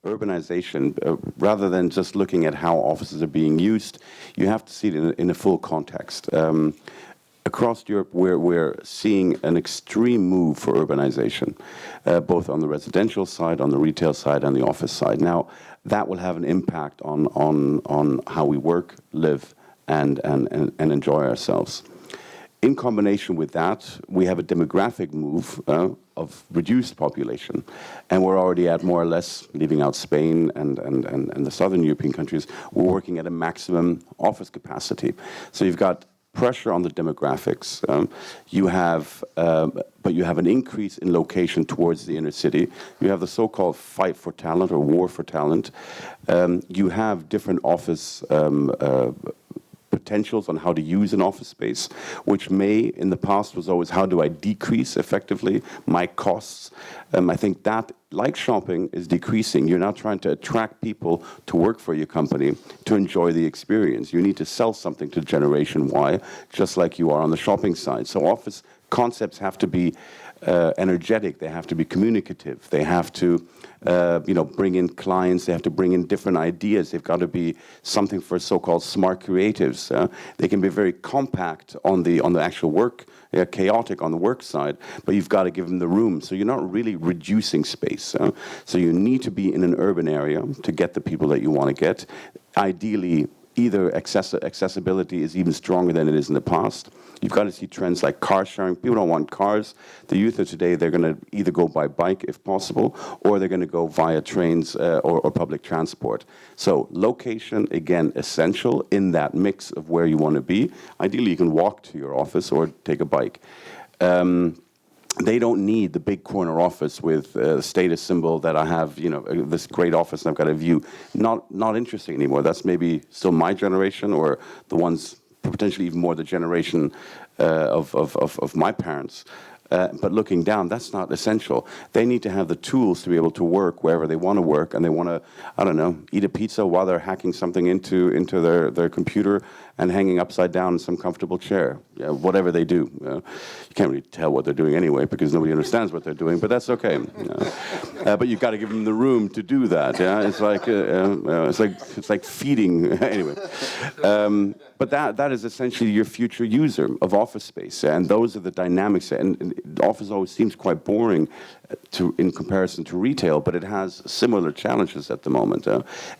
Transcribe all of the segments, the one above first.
urbanization, rather than just looking at how offices are being used, you have to see it in a full context. Across Europe, we're seeing an extreme move for urbanization, both on the residential side, on the retail side, and the office side. Now, that will have an impact on how we work, live, and enjoy ourselves. In combination with that, we have a demographic move of reduced population. And we're already at more or less, leaving out Spain and the southern European countries, we're working at a maximum office capacity. So you've got pressure on the demographics. But you have an increase in location towards the inner city. You have the so-called fight for talent or war for talent. You have different office potentials on how to use an office space, which in the past was always how do I decrease effectively my costs. I think that, like shopping, is decreasing. You're not trying to attract people to work for your company to enjoy the experience. You need to sell something to Generation Y, just like you are on the shopping side. So office concepts have to be energetic, they have to be communicative, they have to bring in clients, they have to bring in different ideas, they've got to be something for so-called smart creatives. They can be very compact on the actual work, chaotic on the work side, but you've got to give them the room. So you're not really reducing space. So you need to be in an urban area to get the people that you want to get. Ideally, either accessibility is even stronger than it is in the past. You've got to see trends like car sharing. People don't want cars. The youth of today, they're going to either go by bike if possible, or they're going to go via trains or public transport. So location, again, essential in that mix of where you want to be. Ideally, you can walk to your office or take a bike. They don't need the big corner office with a status symbol that I have, this great office and I've got a view. Not interesting anymore. That's maybe still my generation or the ones potentially even more the generation of my parents. But looking down, that's not essential. They need to have the tools to be able to work wherever they want to work, and they want to, I don't know, eat a pizza while they're hacking something into their computer and hanging upside down in some comfortable chair. Yeah, whatever they do. You can't really tell what they're doing anyway because nobody understands what they're doing, but that's okay. But you've got to give them the room to do that. Yeah, it's like feeding anyway. But that is essentially your future user of office space, and those are the dynamics. And office always seems quite boring in comparison to retail, but it has similar challenges at the moment.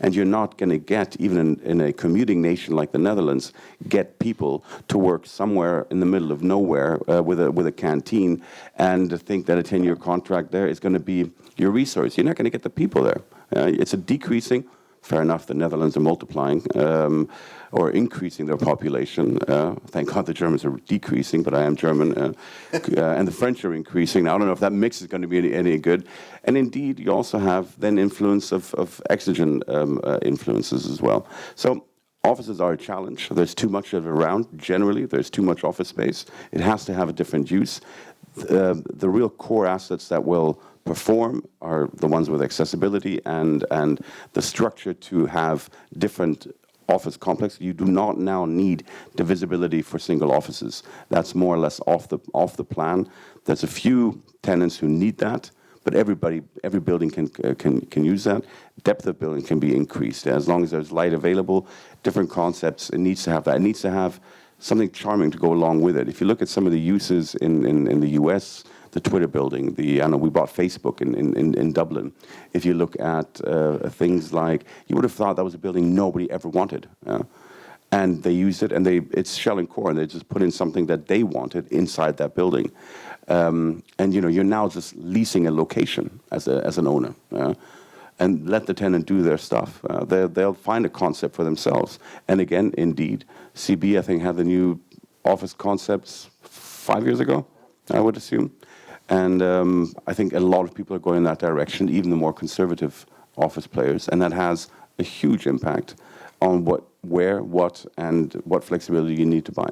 And you're not going to get, even in a commuting nation like the Netherlands, get people to work somewhere in the middle of nowhere with a canteen and think that a 10-year contract there is going to be your resource. You're not going to get the people there. It's a decreasing. Fair enough, the Netherlands are multiplying or increasing their population. Thank God the Germans are decreasing, but I am German. And the French are increasing. Now, I don't know if that mix is going to be any good. And indeed, you also have then influence of exogenous influences as well. So offices are a challenge. There's too much of it around. Generally, there's too much office space. It has to have a different use. The real core assets that will perform are the ones with accessibility and the structure to have different office complexes. You do not now need divisibility for single offices. That's more or less off the plan. There's a few tenants who need that, but every building can use that. Depth of building can be increased as long as there's light available. Different concepts. It needs to have that. It needs to have something charming to go along with it. If you look at some of the uses in the US, the Twitter building, we bought Facebook in Dublin. If you look at things like, you would have thought that was a building nobody ever wanted. And they used it, and it's shell and core, and they just put in something that they wanted inside that building. And you're now just leasing a location as an owner. And let the tenant do their stuff. They'll find a concept for themselves. And again, indeed, CB, I think, had the new office concepts 5 years ago, I would assume. And I think a lot of people are going in that direction, even the more conservative office players. And that has a huge impact on what flexibility you need to buy.